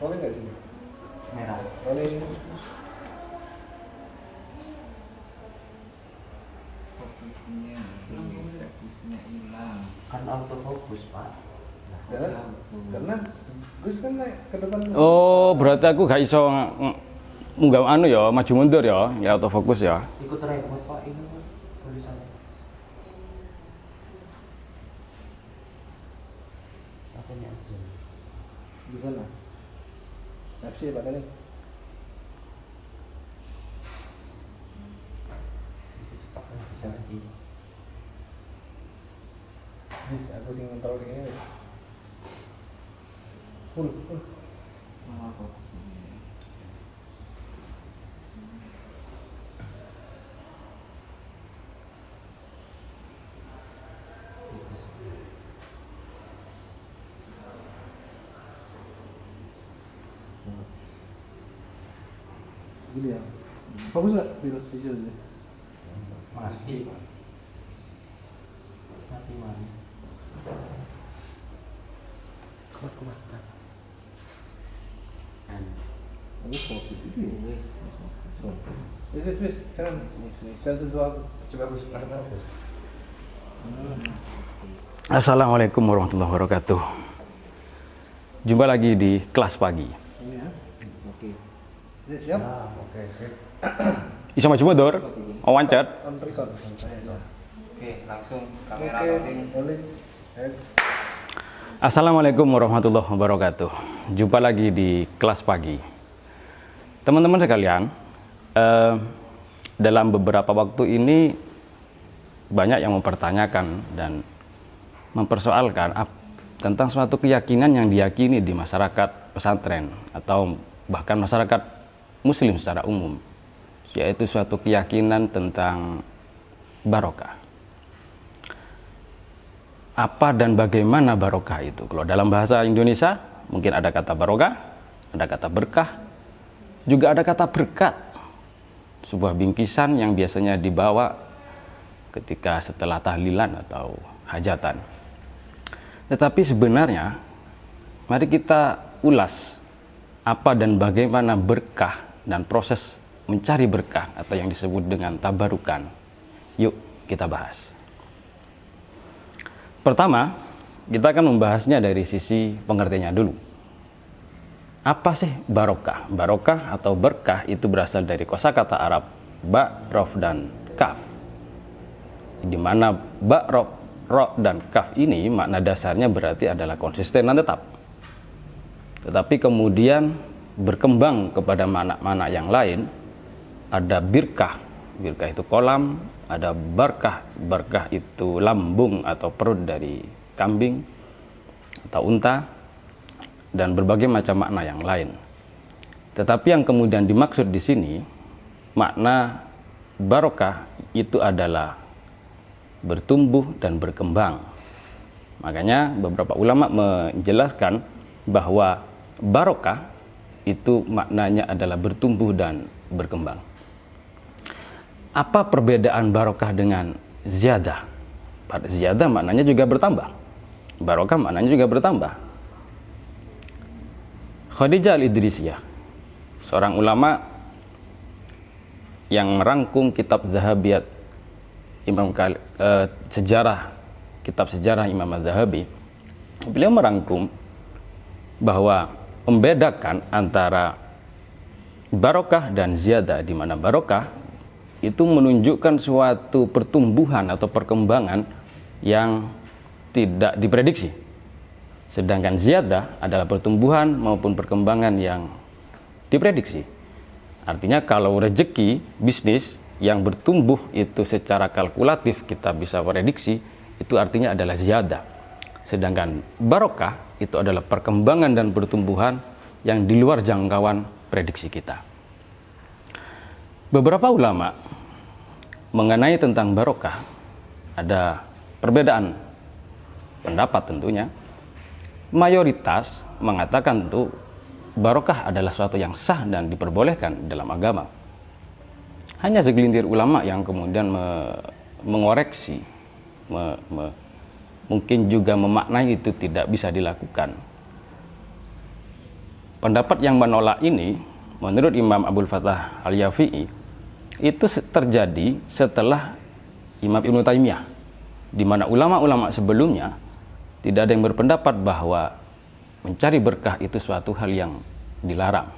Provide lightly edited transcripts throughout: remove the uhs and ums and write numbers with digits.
Boleh nggak sih? Merah. Boleh. Fokusnya hilang. Kan autofocus, Pak. Karena Gus kan naik ke depan. Oh, berarti aku gak iso munggah anu ya, maju mundur ya autofocus ya. Ikut repot, Pak, ini Pak, tulisannya. Apa ini aja? Di sana. FC Pak Dani. Bisa lagi. Aku sing kontrol ini. Full. Malah fokusnya. Gini ya. Fokus nggak? Di sini. Mati, Pak. Mati mana? Kuat. Aku fokus itu. Wis. Jangan sentuh aku. Coba Gus, masuk Gus. Assalamualaikum warahmatullahi wabarakatuh. Jumpa lagi di kelas pagi. Ini ya. Oke. Siap? Oke, sip. Iso maju mundur? Oh, wancet. On record. Oke, langsung kamera Oke, rolling. rolling. Assalamualaikum warahmatullahi wabarakatuh. Jumpa lagi di kelas pagi. Teman-teman sekalian, dalam beberapa waktu ini banyak yang mempertanyakan dan mempersoalkan tentang suatu keyakinan yang diyakini di masyarakat pesantren atau bahkan masyarakat muslim secara umum, yaitu suatu keyakinan tentang barokah. Apa dan bagaimana barokah itu? Kalau dalam bahasa Indonesia mungkin ada kata barokah, ada kata berkah, juga ada kata berkat. Sebuah bingkisan yang biasanya dibawa ketika setelah tahlilan atau hajatan. Tetapi sebenarnya mari kita ulas apa dan bagaimana berkah dan proses mencari berkah atau yang disebut dengan tabarukan. Yuk kita bahas. Pertama, kita akan membahasnya dari sisi pengertiannya dulu. Apa sih barokah? Barokah atau berkah itu berasal dari kosakata Arab ba, rof, dan kaf. Di mana ba, ro, dan kaf ini makna dasarnya berarti adalah konsisten dan tetap. Tetapi kemudian berkembang kepada makna-makna yang lain. Ada birkah, birkah itu kolam. Ada barkah, barkah itu lambung atau perut dari kambing atau unta, dan berbagai macam makna yang lain. Tetapi yang kemudian dimaksud di sini, makna barokah itu adalah bertumbuh dan berkembang. Makanya beberapa ulama menjelaskan bahwa barokah itu maknanya adalah bertumbuh dan berkembang. Apa perbedaan barokah dengan ziyadah? Ziyadah maknanya juga bertambah. Barokah maknanya juga bertambah. Khadijah Al-Idrisiyah, seorang ulama yang merangkum kitab Zahabiyat kitab sejarah Imam Az-Zahabi. Beliau merangkum bahwa membedakan antara barokah dan ziyadah, di mana barokah itu menunjukkan suatu pertumbuhan atau perkembangan yang tidak diprediksi. Sedangkan ziyadah adalah pertumbuhan maupun perkembangan yang diprediksi. Artinya kalau rezeki bisnis yang bertumbuh itu secara kalkulatif kita bisa prediksi, itu artinya adalah ziyadah. Sedangkan barokah itu adalah perkembangan dan pertumbuhan yang di luar jangkauan prediksi kita. Beberapa ulama mengenai tentang barokah ada perbedaan pendapat tentunya. Mayoritas mengatakan tuh barokah adalah suatu yang sah dan diperbolehkan dalam agama. Hanya segelintir ulama yang kemudian mengoreksi, mungkin juga memaknai itu tidak bisa dilakukan. pendapat yang menolak ini menurut Imam Abdul Fattah Al-Yafi'i itu terjadi setelah Imam Ibnu Taimiyah, di mana ulama-ulama sebelumnya tidak ada yang berpendapat bahwa mencari berkah itu suatu hal yang dilarang.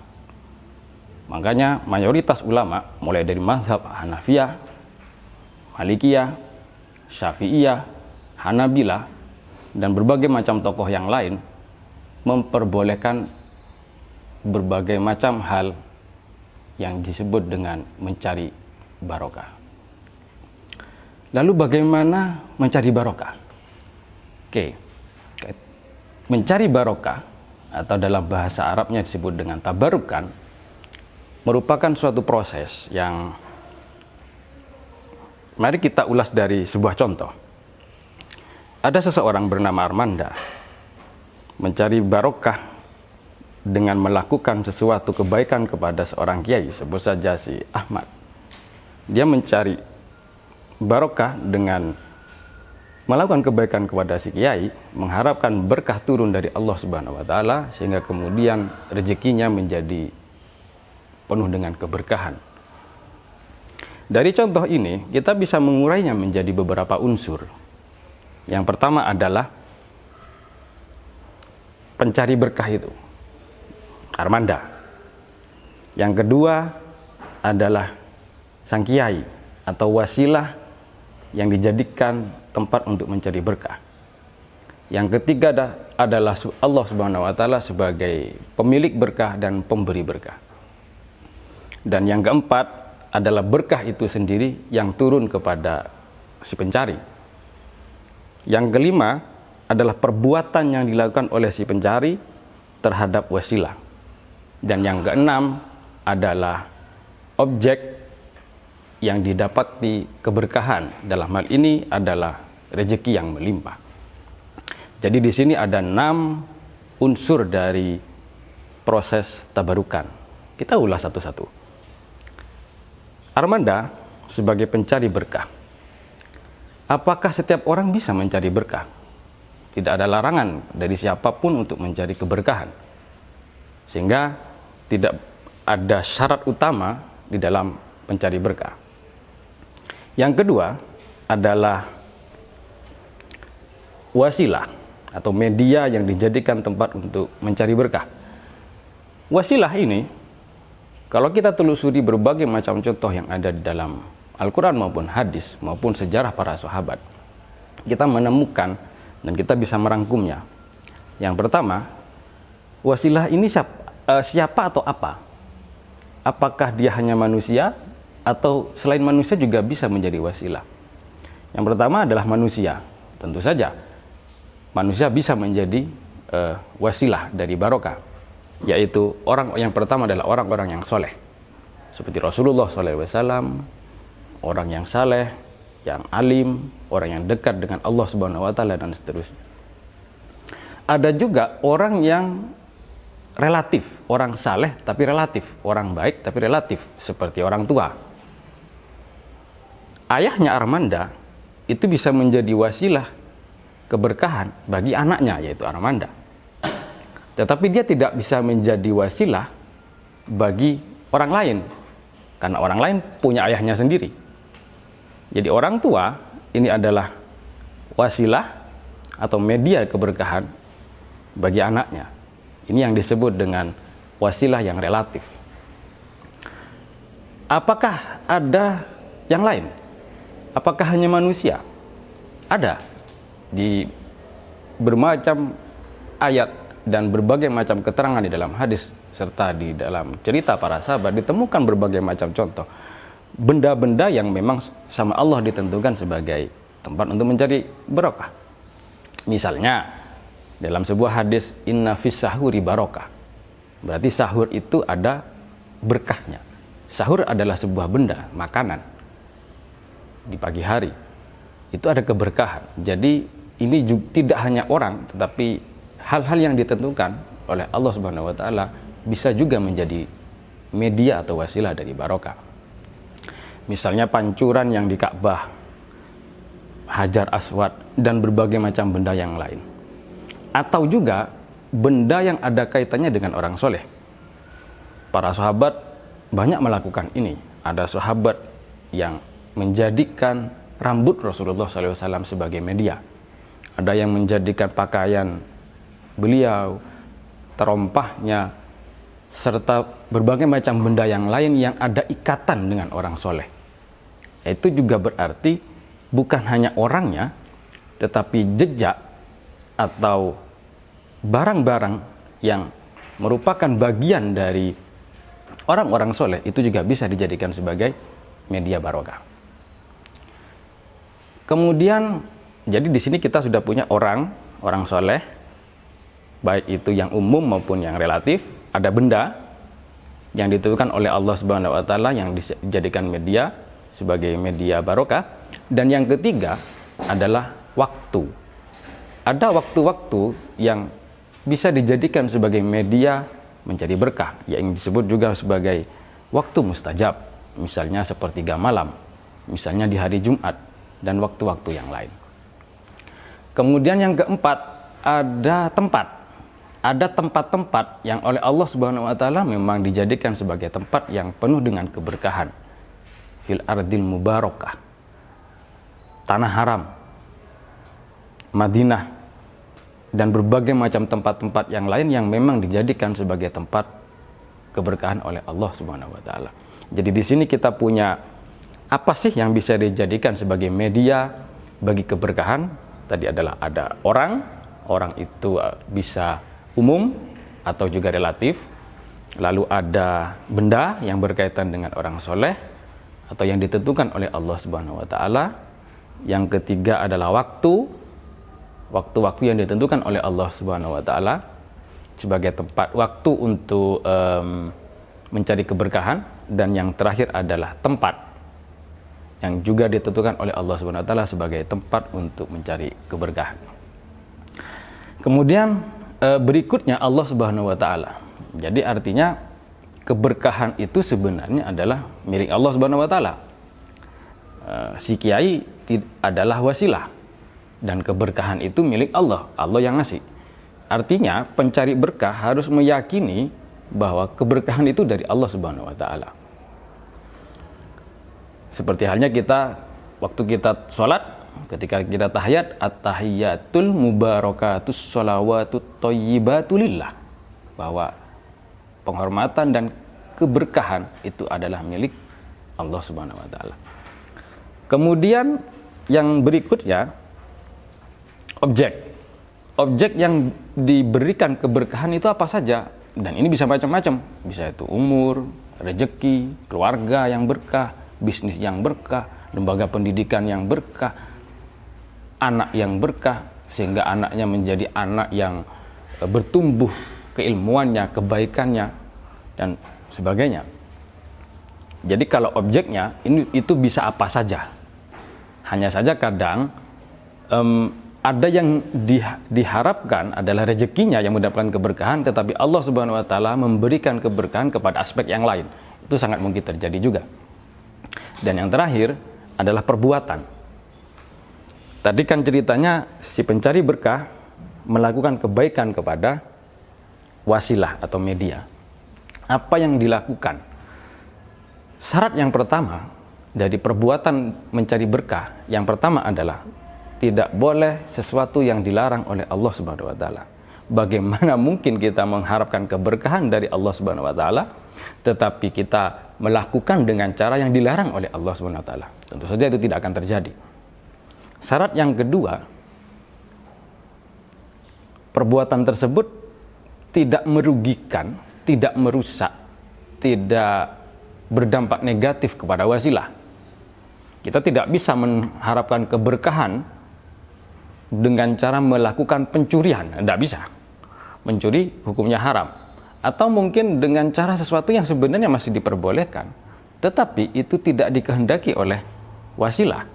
Makanya mayoritas ulama mulai dari mazhab Hanafiyah, Malikiyah, Syafi'iyah, Hanabilah, dan berbagai macam tokoh yang lain memperbolehkan berbagai macam hal yang disebut dengan mencari barokah. Lalu bagaimana mencari barokah? Oke, mencari barokah atau dalam bahasa Arabnya disebut dengan tabarukan merupakan suatu proses yang mari kita ulas dari sebuah contoh. Ada seseorang bernama Armanda mencari barokah dengan melakukan sesuatu kebaikan kepada seorang kiai, sebut saja si Ahmad. Dia mencari barokah dengan melakukan kebaikan kepada si kiai, mengharapkan berkah turun dari Allah Subhanahu wa taala sehingga kemudian rezekinya menjadi penuh dengan keberkahan. Dari contoh ini, kita bisa mengurainya menjadi beberapa unsur. Yang pertama adalah pencari berkah itu, Armanda. Yang kedua adalah sang kiai atau wasilah yang dijadikan tempat untuk mencari berkah. Yang ketiga adalah Allah Subhanahu wa taala sebagai pemilik berkah dan pemberi berkah. Dan yang keempat adalah berkah itu sendiri yang turun kepada si pencari. Yang kelima adalah perbuatan yang dilakukan oleh si pencari terhadap wasilah. Dan yang keenam adalah objek yang didapati keberkahan. Dalam hal ini adalah rezeki yang melimpah. Jadi di sini ada 6 unsur dari proses tabarukan. Kita ulas satu-satu. Armanda sebagai pencari berkah. Apakah setiap orang bisa mencari berkah? Tidak ada larangan dari siapapun untuk mencari keberkahan. Sehingga tidak ada syarat utama di dalam pencari berkah. Yang kedua adalah wasilah atau media yang dijadikan tempat untuk mencari berkah. Wasilah ini kalau kita telusuri berbagai macam contoh yang ada di dalam Al-Quran maupun hadis maupun sejarah para sahabat, kita menemukan dan kita bisa merangkumnya. Yang pertama, wasilah ini siapa atau apa? Apakah dia hanya manusia atau selain manusia juga bisa menjadi wasilah? Yang pertama adalah manusia. Tentu saja manusia bisa menjadi wasilah dari barokah, yaitu orang yang pertama adalah orang-orang yang soleh seperti Rasulullah SAW, orang yang saleh, yang alim, orang yang dekat dengan Allah Subhanahu wa taala dan seterusnya. Ada juga orang yang relatif, orang saleh tapi relatif, orang baik tapi relatif, seperti orang tua. Ayahnya Armanda itu bisa menjadi wasilah keberkahan bagi anaknya, yaitu Armanda. Tetapi dia tidak bisa menjadi wasilah bagi orang lain, karena orang lain punya ayahnya sendiri. Jadi orang tua ini adalah wasilah atau media keberkahan bagi anaknya. Ini yang disebut dengan wasilah yang relatif. Apakah ada yang lain? Apakah hanya manusia? Ada. Di bermacam ayat dan berbagai macam keterangan di dalam hadis serta di dalam cerita para sahabat ditemukan berbagai macam contoh benda-benda yang memang sama Allah ditentukan sebagai tempat untuk mencari barokah. Misalnya dalam sebuah hadis, inna fis sahuri barokah. Berarti sahur itu ada berkahnya. Sahur adalah sebuah benda, makanan di pagi hari. Itu ada keberkahan. Jadi ini juga tidak hanya orang, tetapi hal-hal yang ditentukan oleh Allah Subhanahu wa taala bisa juga menjadi media atau wasilah dari barokah. Misalnya pancuran yang di Ka'bah, Hajar Aswad, dan berbagai macam benda yang lain. Atau juga benda yang ada kaitannya dengan orang soleh. para sahabat banyak melakukan ini. Ada sahabat yang menjadikan rambut Rasulullah SAW sebagai media. Ada yang menjadikan pakaian beliau, terompahnya, serta berbagai macam benda yang lain yang ada ikatan dengan orang soleh. Itu juga berarti bukan hanya orangnya, tetapi jejak atau barang-barang yang merupakan bagian dari orang-orang soleh itu juga bisa dijadikan sebagai media barokah. Kemudian, jadi di sini kita sudah punya orang soleh, baik itu yang umum maupun yang relatif. Ada benda yang ditentukan oleh Allah Subhanahu wa taala yang dijadikan media sebagai media barokah. Dan yang ketiga adalah waktu. Ada waktu-waktu yang bisa dijadikan sebagai media mencari berkah, yang disebut juga sebagai waktu mustajab, misalnya sepertiga malam, misalnya di hari Jumat, dan waktu-waktu yang lain. Kemudian yang keempat, ada tempat. Ada tempat-tempat yang oleh Allah Subhanahu wa taala memang dijadikan sebagai tempat yang penuh dengan keberkahan. Fil ardil mubarakah. Tanah haram, Madinah, dan berbagai macam tempat-tempat yang lain yang memang dijadikan sebagai tempat keberkahan oleh Allah Subhanahu wa taala. Jadi di sini kita punya apa sih yang bisa dijadikan sebagai media bagi keberkahan? Tadi adalah ada orang itu bisa umum atau juga relatif. Lalu ada benda yang berkaitan dengan orang soleh atau yang ditentukan oleh Allah Subhanahu wa taala. Yang ketiga adalah waktu-waktu yang ditentukan oleh Allah Subhanahu wa taala sebagai tempat waktu untuk mencari keberkahan. Dan yang terakhir adalah tempat yang juga ditentukan oleh Allah Subhanahu wa taala sebagai tempat untuk mencari keberkahan. Kemudian berikutnya Allah Subhanahu wa taala. Jadi artinya keberkahan itu sebenarnya adalah milik Allah Subhanahu wa taala. Si kiai adalah wasilah dan keberkahan itu milik Allah. Allah yang ngasih. Artinya pencari berkah harus meyakini bahwa keberkahan itu dari Allah Subhanahu wa taala. Seperti halnya kita waktu kita sholat, ketika kita tahiyat, at-tahiyyatul mubarakatus sholawatut thayyibatulillah, bahwa penghormatan dan keberkahan itu adalah milik Allah Subhanahu wa taala. Kemudian yang berikutnya objek yang diberikan keberkahan itu apa saja, dan ini bisa macam-macam. Bisa itu umur, rezeki, keluarga yang berkah, bisnis yang berkah, lembaga pendidikan yang berkah, anak yang berkah sehingga anaknya menjadi anak yang bertumbuh keilmuannya, kebaikannya, dan sebagainya. Jadi kalau objeknya itu bisa apa saja. Hanya saja kadang ada yang diharapkan adalah rezekinya yang mendapatkan keberkahan, tetapi Allah Subhanahu wa taala memberikan keberkahan kepada aspek yang lain. Itu sangat mungkin terjadi juga. Dan yang terakhir adalah perbuatan. Tadi kan ceritanya si pencari berkah melakukan kebaikan kepada wasilah atau media. Apa yang dilakukan? Syarat yang pertama dari perbuatan mencari berkah, yang pertama adalah tidak boleh sesuatu yang dilarang oleh Allah Subhanahu wa taala. Bagaimana mungkin kita mengharapkan keberkahan dari Allah Subhanahu wa taala tetapi kita melakukan dengan cara yang dilarang oleh Allah Subhanahu wa taala? Tentu saja itu tidak akan terjadi. Syarat yang kedua, perbuatan tersebut tidak merugikan, tidak merusak, tidak berdampak negatif kepada wasilah. Kita tidak bisa mengharapkan keberkahan dengan cara melakukan pencurian, tidak bisa. Mencuri hukumnya haram. Atau mungkin dengan cara sesuatu yang sebenarnya masih diperbolehkan, tetapi itu tidak dikehendaki oleh wasilah.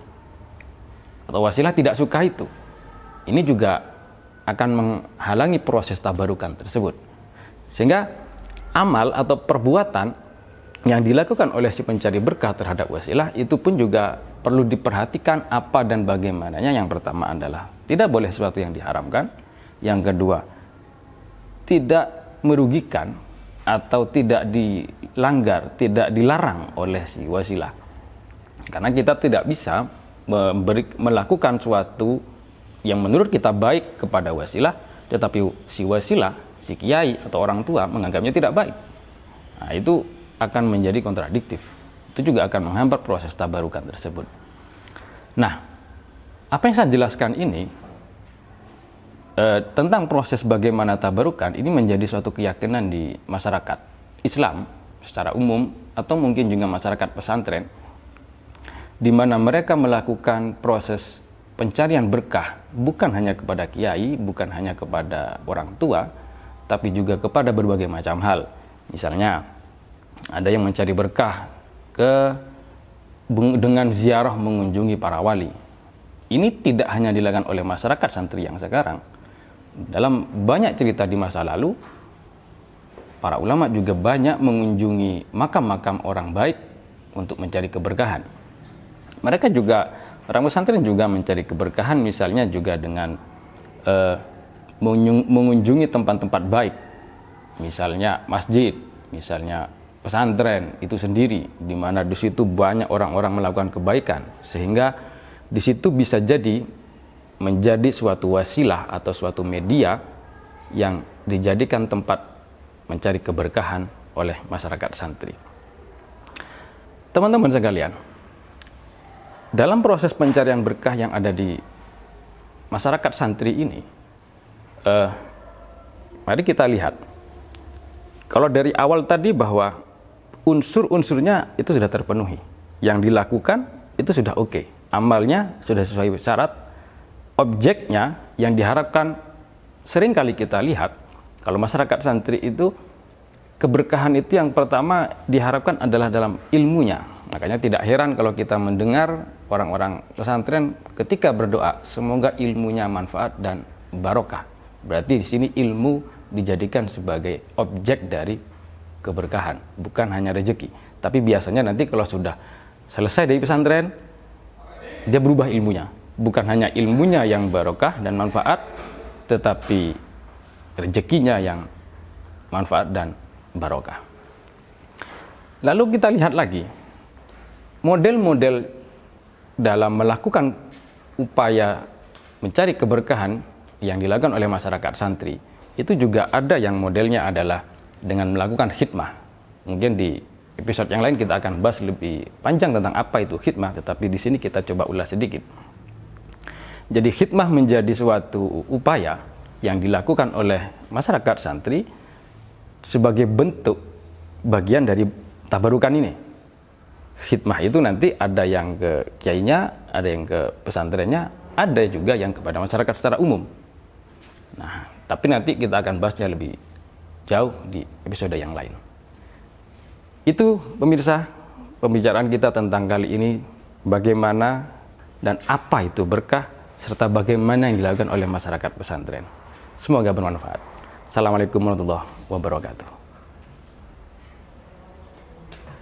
Atau wasilah tidak suka itu. Ini juga akan menghalangi proses tabarukan tersebut. Sehingga amal atau perbuatan yang dilakukan oleh si pencari berkah terhadap wasilah itu pun juga perlu diperhatikan apa dan bagaimananya. Yang pertama adalah tidak boleh sesuatu yang diharamkan. Yang kedua, tidak merugikan, atau tidak dilanggar, tidak dilarang oleh si wasilah. Karena kita tidak bisa melakukan suatu yang menurut kita baik kepada wasilah, tetapi si wasilah, si kiai atau orang tua menganggapnya tidak baik. Nah, itu akan menjadi kontradiktif. Itu juga akan menghambat proses tabarukan tersebut. Nah, apa yang saya jelaskan ini tentang proses bagaimana tabarukan ini menjadi suatu keyakinan di masyarakat Islam secara umum atau mungkin juga masyarakat pesantren, di mana mereka melakukan proses pencarian berkah bukan hanya kepada kiai, bukan hanya kepada orang tua, tapi juga kepada berbagai macam hal. Misalnya ada yang mencari berkah dengan ziarah mengunjungi para wali. Ini tidak hanya dilakukan oleh masyarakat santri yang sekarang. Dalam banyak cerita di masa lalu, para ulama juga banyak mengunjungi makam-makam orang baik untuk mencari keberkahan. Mereka juga, orang pesantren juga mencari keberkahan misalnya juga dengan mengunjungi tempat-tempat baik. Misalnya masjid, misalnya pesantren itu sendiri, di mana di situ banyak orang-orang melakukan kebaikan, sehingga di situ bisa jadi menjadi suatu wasilah atau suatu media yang dijadikan tempat mencari keberkahan oleh masyarakat santri. Teman-teman sekalian, dalam proses pencarian berkah yang ada di masyarakat santri ini, mari kita lihat. Kalau dari awal tadi bahwa unsur-unsurnya itu sudah terpenuhi, yang dilakukan itu sudah oke, amalnya sudah sesuai syarat, objeknya yang diharapkan sering kali kita lihat kalau masyarakat santri itu keberkahan itu yang pertama diharapkan adalah dalam ilmunya. Makanya tidak heran kalau kita mendengar orang-orang pesantren ketika berdoa semoga ilmunya manfaat dan barokah. Berarti di sini ilmu dijadikan sebagai objek dari keberkahan, bukan hanya rezeki. Tapi biasanya nanti kalau sudah selesai dari pesantren, dia berubah ilmunya. Bukan hanya ilmunya yang barokah dan manfaat, tetapi rezekinya yang manfaat dan barokah. Lalu kita lihat lagi, model-model dalam melakukan upaya mencari keberkahan yang dilakukan oleh masyarakat santri, itu juga ada yang modelnya adalah dengan melakukan khidmah. Mungkin di episode yang lain kita akan bahas lebih panjang tentang apa itu khidmah, tetapi di sini kita coba ulas sedikit. Jadi khidmah menjadi suatu upaya yang dilakukan oleh masyarakat santri sebagai bentuk bagian dari tabarukan ini. Khidmah itu nanti ada yang ke kiainya, ada yang ke pesantrennya, ada juga yang kepada masyarakat secara umum. Nah, tapi nanti kita akan bahasnya lebih jauh di episode yang lain. Itu pemirsa pembicaraan kita tentang kali ini, bagaimana dan apa itu berkah, serta bagaimana yang dilakukan oleh masyarakat pesantren. Semoga bermanfaat. Assalamualaikum warahmatullahi wabarakatuh.